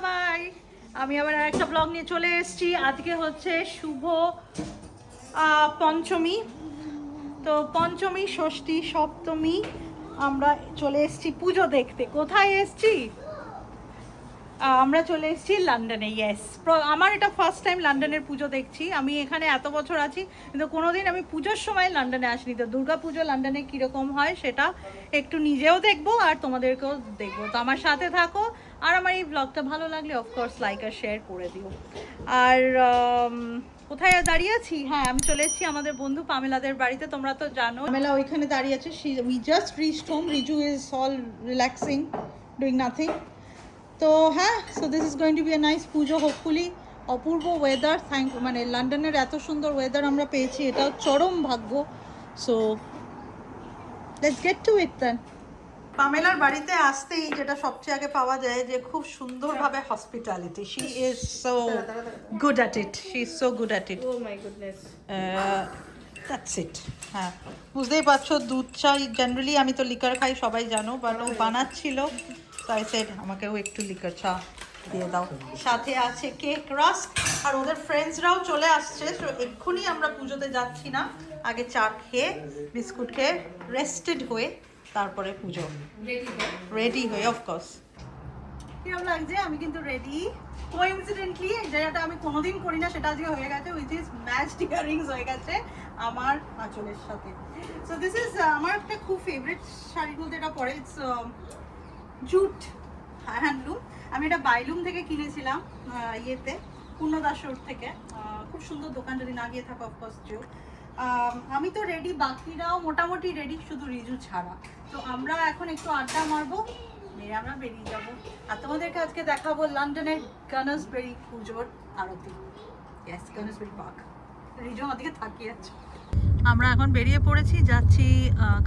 সবাই, আমি আবার একটা ব্লগ নিয়ে চলে এসেছি। আজকে হচ্ছে শুভ পঞ্চমী। তো পঞ্চমী, ষষ্ঠী, সপ্তমী আমরা চলে এসেছি পুজো দেখতে। কোথায় এসেছি? আমরা চলে এসেছি লন্ডনে। ইয়েস, আমার এটা ফার্স্ট টাইম লন্ডনের পুজো দেখছি। আমি এখানে এত বছর আছি কিন্তু কোনোদিন আমি পুজোর সময় লন্ডনে আসিনি। তো দুর্গা পুজো লন্ডনে কীরকম হয় সেটা একটু নিজেও দেখবো আর তোমাদেরকেও দেখবো। তো আমার সাথে থাকো, আর আমার এই ব্লগটা ভালো লাগলে অফকোর্স লাইক আর শেয়ার করে দিও। আর কোথায় দাঁড়িয়ে আছি? হ্যাঁ, আমি চলে এসেছি আমাদের বন্ধু পামেলাদের বাড়িতে। তোমরা তো জানো পামেলা ওইখানে দাঁড়িয়ে আছে। We just reached home. Riju is all relaxing, doing nothing. তো হ্যাঁ, so this is going to be a nice puja. Hopefully অপূর্ব ওয়েদার, মানে লন্ডনের এত সুন্দর ওয়েদার আমরা পেয়েছি, এটাও চরম ভাগ্য। সো লেটস গেট টু ইট দেন। পামেলার বাড়িতে আসতেই যেটা সবচেয়ে আগে পাওয়া যায় যে খুব সুন্দরভাবে hospitality. She is so good at it, she is so good at it. Oh my goodness, that's it. হ্যাঁ, বুঝতেই পারছো, দুধ চা জেনারেলি আমি তো লিকার খাই, সবাই জানো, বাট ও বানাচ্ছিল, তো আই সেড আমাকেও একটু লিকার চা দিয়ে দাও। সাথে আছে কেক, রাস্ক, আর ওদের ফ্রেন্ডসরাও চলে আসছে। তো এক্ষুনি আমরা পুজোতে যাচ্ছি না, আগে চা খেয়ে বিস্কুট খেয়ে রেস্টেড হয়ে তারপরে পুজো রেডি হয়ে। অফকোর্স কিরকম লাগছে? আমি কিন্তু রেডি। কোইন্সিডেন্টলি যেটা আমি কোনোদিন করি না সেটা আজকে হয়ে গেছে, উইচ ইজ ম্যাচড ইয়ারিংস হয়ে গেছে আমার আঁচলের সাথে। সো দিস ইজ আমার একটা খুব ফেভারিট শাড়ি বলতে এটা পরে। It's jute handloom. আমি এটা বাইলুম থেকে কিনেছিলাম, ইয়েতে পূর্ণদাস রোড থেকে। খুব সুন্দর দোকান, যদি না গিয়ে থাকো অফকোর্স যেও। আমি তো রেডি, বাকিরাও মোটামুটি রেডি, শুধু রিজু ছাড়া। তো আমরা এখন একটু আড্ডা মারবো, মেরে আমরা বেরিয়ে যাবো। আর তোমাদেরকে আজকে দেখাবো লন্ডনের গানার্সবেরি পুজোর আরতি। Yes, Gunnersbury park. রিজু আমাদেরকে তাকিয়ে আছে। আমরা এখন বেরিয়ে পড়েছি, যাচ্ছি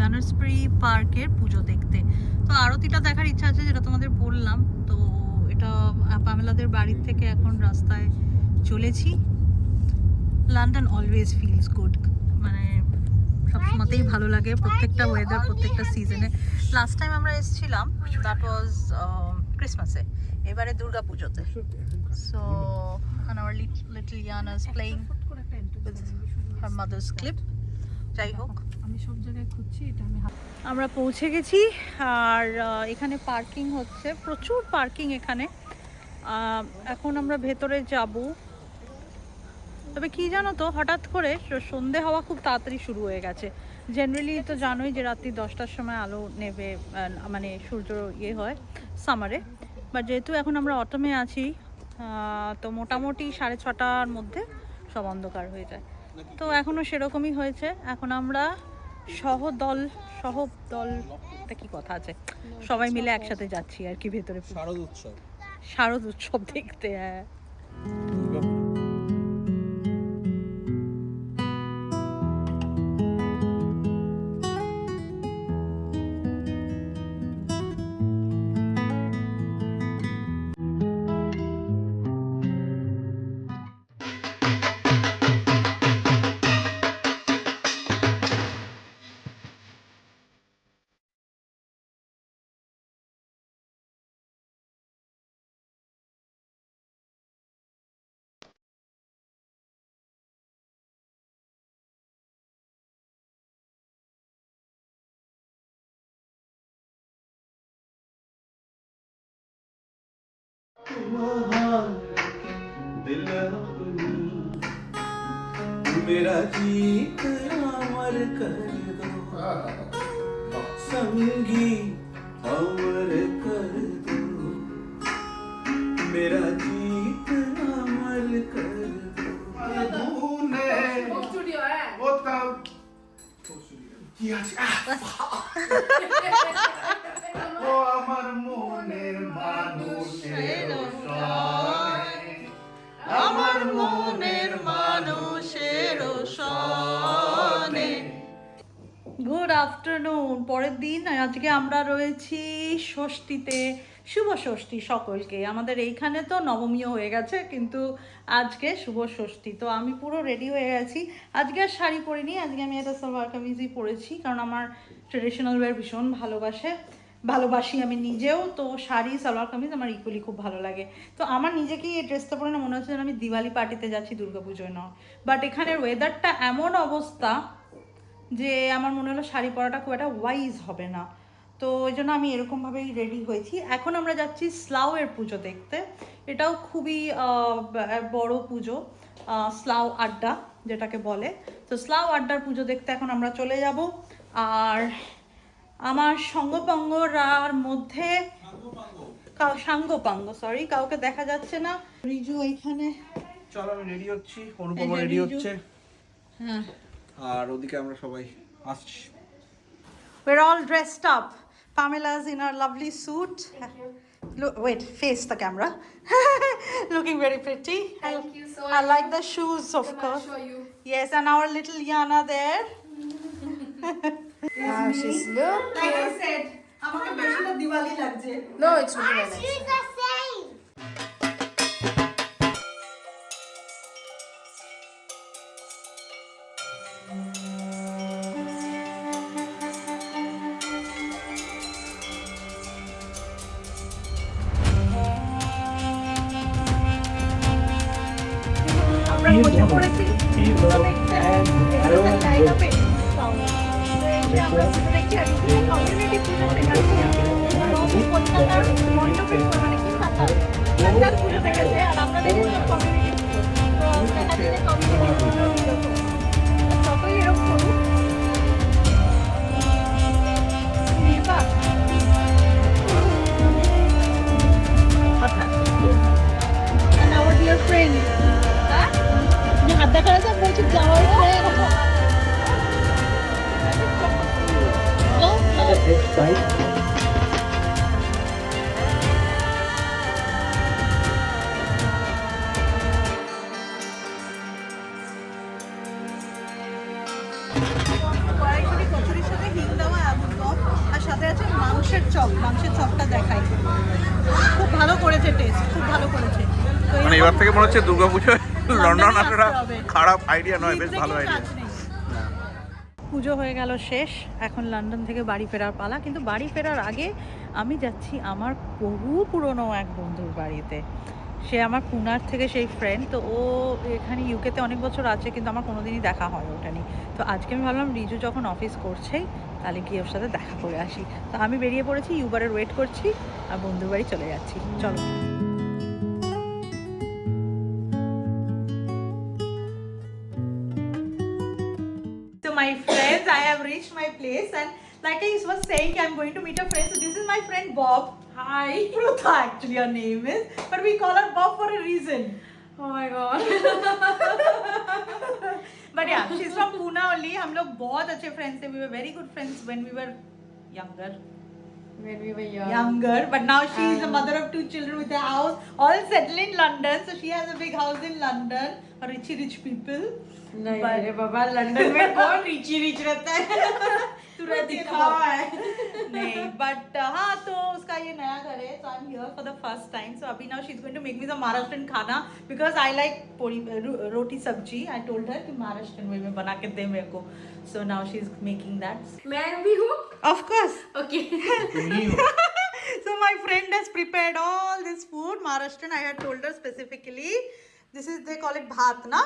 গানার্সবেরি পার্কের পুজো দেখতে। তো আরতিটা দেখার ইচ্ছা আছে, যেটা তোমাদের বললাম। তো এটা পামেলাদের বাড়ির থেকে এখন রাস্তায় চলেছি। লন্ডন অলওয়েজ ফিলস গুড, মানে সবসময়তেই ভালো লাগে, প্রত্যেকটা ওয়েদার, প্রত্যেকটা সিজনে। লাস্ট টাইম আমরা এসেছিলাম, দ্যাট ওয়াজ ক্রিসমাসে, এবারে দুর্গা পুজোতে। So and our little Yana is playing with her mother's clip. যাই হোক, আমি সব জায়গায় খুঁজছি, এটা আমি আমরা পৌঁছে গেছি। আর এখানে পার্কিং হচ্ছে, প্রচুর পার্কিং এখানে। এখন আমরা ভেতরে যাব। তবে কি জানো তো, হঠাৎ করে সন্ধে হওয়া খুব তাড়াতাড়ি শুরু হয়ে গেছে। জেনারেলি তো জানোই যে রাত্রি 10টার সময় আলো নেবে, মানে সূর্য ইয়ে হয় সামারে। বাট যেহেতু এখন আমরা অটমে আছি, তো মোটামুটি 6:30টার মধ্যে সব অন্ধকার হয়ে যায়। তো এখনও সেরকমই হয়েছে। এখন আমরা সহদল কি কথা আছে, সবাই মিলে একসাথে যাচ্ছি আর কি ভেতরে শারদ উৎসব দেখতে। হ্যাঁ, दिल अपनी मेरा जीत अमर कर दो, संगी अमर कर दो, मेरा जीत अमर कर दो। तूने वो तब किया ও আমার মনের মানুষের সনে, আমার মনের মানুষের সনে। Good afternoon. পরের দিন আজকে আমরা রয়েছি ষষ্ঠীতে। শুভ ষষ্ঠী সকলকে। আমাদের এইখানে তো নবমীও হয়ে গেছে, কিন্তু আজকে শুভ ষষ্ঠী। তো আমি পুরো রেডি হয়ে গেছি। আজকে আর শাড়ি পরিনি, আজকে আমি একটা সালোয়ার কামিজই পরেছি, কারণ আমার ট্রেডিশনাল ওয়্যার ভীষণ ভালোবাসে। ভালোবাসি আমি নিজেও, তো শাড়ি সালোয়ার কামিজ আমার ইকুয়ালি খুব ভালো লাগে। তো আমার নিজেকেই এই ড্রেসটা পরে না মনে হচ্ছে যেন আমি দিওয়ালি পার্টিতে যাচ্ছি, দুর্গাপুজোয় নয়। বাট এখানের ওয়েদারটা এমন অবস্থা যে আমার মনে হলো শাড়ি পরাটা খুব একটা ওয়াইজ হবে না, তো ওই জন্য আমি এরকমভাবেই রেডি হয়েছি। এখন আমরা যাচ্ছি স্লাউয়ের পুজো দেখতে। এটাও খুবই বড় পুজো, স্লাউ আড্ডা যেটাকে বলে। তো স্লাউ আড্ডার পুজো দেখতে এখন আমরা চলে যাব। আর আমার সঙ্গপাঙ্গরার মধ্যে সাঙ্গপাঙ্গ, সরি, কাউকে দেখা যাচ্ছে না। রিজু এইখানে, চলো আমি রেডি হচ্ছি, অনুপম রেডি হচ্ছে, হ্যাঁ, আর ওদিকে আমরা সবাই আসছি। we're all dressed up. Pamela's in her lovely suit. Look, wait, face the camera. Looking very pretty. Thank you so I like the shoes, of course. show you. Yes, and our little Yana there. Wow, she's look. Like I said, আমাকে বেশি না দিওয়ালি লাগছে। No, it's looking very nice. She's the same. আমরা বসে পড়েছি পুজো দেখতে। এটা হচ্ছে জায়গা পেয়ে আমরা পুজো দেখছি, আর কমিউনিটি পুজো দেখাচ্ছি। কলকাতার মণ্ডপের মানে কি খাতার পুজো দেখেছে, আর আমরা দেখেছি কমিউনিটি পুজো। তো দেখাচ্ছি যে কমিউনিটি পুজো এরকম, যতই এরকম করুক নির্বাক। And our dear friend, হাত দেখা যাচ্ছে বলছি যাওয়ার ফ্রেন্ড। কড়াইশুঁটি কচুরির সাথে হিং দেওয়া আলুর চপ, আর সাথে আছে মাংসের চপ। মাংসের চপটা দেখাই, খুব ভালো করেছে, টেস্ট খুব ভালো করেছে। তো মানে এবার থেকে মনে হচ্ছে দুর্গাপুজোয় লন্ডন আসাটা আসতে হবে। খারাপ আইডিয়া নয়, বেশ ভালো আইডিয়া। পুজো হয়ে গেল শেষ, এখন লন্ডন থেকে বাড়ি ফেরার পালা। কিন্তু বাড়ি ফেরার আগে আমি যাচ্ছি আমার বহু পুরনো এক বন্ধুর বাড়িতে। সে আমার পুনার থেকে সেই ফ্রেন্ড, তো ও এখানে ইউকেতে অনেক বছর আছে, কিন্তু আমার কোনোদিনই দেখা হয় ওঠানি। তো আজকে আমি ভাবলাম রিজু যখন অফিস করছেই তাহলে গিয়ে ওর সাথে দেখা করে আসি। তো আমি বেরিয়ে পড়েছি, ইউবারের ওয়েট করছি, আর বন্ধুর বাড়ি চলে যাচ্ছি। চলো। My friends, I have reached my place, and like I was saying, I'm going to meet a friend. So this is my friend Bob. Hi, Prutha actually her name is, but we call her Bob for a reason. Oh my god. But yeah, she's from Pune only. हम लोग बहुत अच्छे friends थे. We were very good friends when we were younger. When we were young. Younger, but now she is a mother of 2 children with a house, all settled in London. So she has a big house in London. Rich people. नहीं रे बाबा, London में कौन rich रहता है? तुरंत दिखा है। नहीं, but हाँ, तो उसका ये नया घर है, so I'm here for the first time. So अभी now she's going to make me some Maharashtrian खाना because I like roti sabji. I told her कि Maharashtrian way में बना के दे मेरे को. So now she's making that. मैं भी हूँ? Of course. Okay. So my friend has prepared all this food Maharashtrian. I had told her specifically. This is, they call it bhat, na?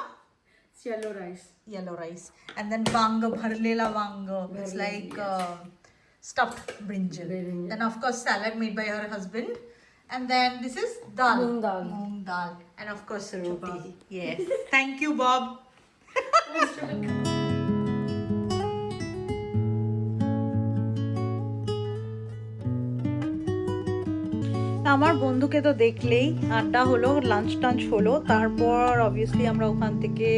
It's yellow rice. Yellow rice. And then vanga, bharlela vanga. It's like stuffed brinjal. Then of course salad made by her husband. And then this is dal. Moong dal. Moong dal. And of course roti. Yes. Thank you, Bob. আমার বন্ধুকে তো দেখলেই, আড্ডা হলো, lunch টাঞ্চ হলো, তারপর obviously আমরা ওখান থেকে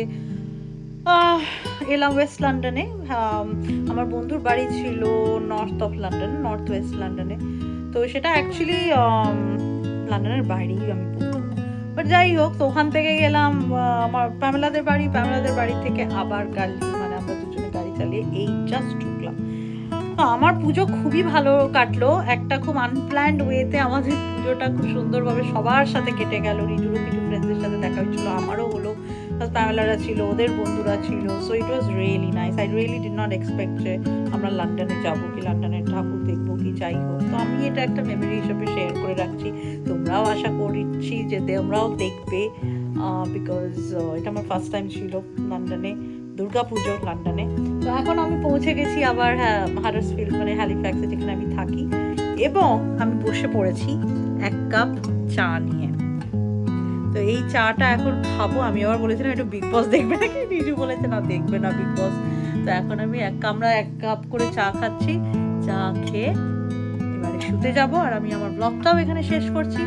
এলাম ওয়েস্ট লন্ডনে। আমার বন্ধুর বাড়ি ছিল নর্থ ওয়েস্ট লন্ডনে। তো সেটা অ্যাকচুয়ালি লন্ডনের বাইরেই আমি বলতাম, বাট যাই হোক। তো ওখান থেকে গেলাম আমার প্যামেলাদের বাড়ি থেকে আবার মানে আমরা দুজনে গাড়ি চালিয়ে এই জাস্ট ঢুকলাম। তো আমার পুজো খুবই ভালো কাটলো, একটা খুব আনপ্ল্যান্ড ওয়েতে আমাদের পুজোটা খুব সুন্দরভাবে সবার সাথে কেটে গেল। রিজুরও কিছু ফ্রেন্ডসদের সাথে দেখা হয়েছিল, আমারও হলো। প্যামেলারা ছিল, ওদের বন্ধুরা ছিল। So it was really nice. I really did not expect যে আমরা লন্ডনে যাবো কি লন্ডনের ঠাকুর দেখবো কি যাই হোক। তো আমি এটা একটা মেমোরি হিসেবে শেয়ার করে রাখছি। তোমরাও আশা করছি যে তোমরাও দেখবে, বিকজ এটা আমার ফার্স্ট টাইম ছিল লন্ডনে, দুর্গা পুজো লন্ডনে। তো এখন আমি পৌঁছে গেছি আবার হাডার্সফিল্ড মানে হ্যালিফ্যাক্সে যেখানে আমি থাকি, এবং আমি বসে পড়েছি 1 কাপ চা নিয়ে। তো এই চাটা এখন খাবো। আমি আবার বলেছিলাম একটু বিগ বস দেখবে নাকি, নিজু বলেছে না দেখবে না বিগ বস। তো এখন আমি 1 কাপ করে চা খাচ্ছি। চা খেয়ে এবারে শুতে যাব, আর আমি আমার ব্লগটাও এখানে শেষ করছি।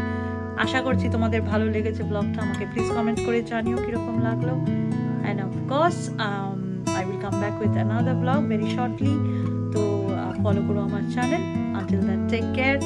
আশা করছি তোমাদের ভালো লেগেছে ব্লগটা। আমাকে প্লিজ কমেন্ট করে জানিও কিরকম লাগলো। And of course I will come back with another vlog very shortly. তো ফলো করো আমার channel. Until then, take care.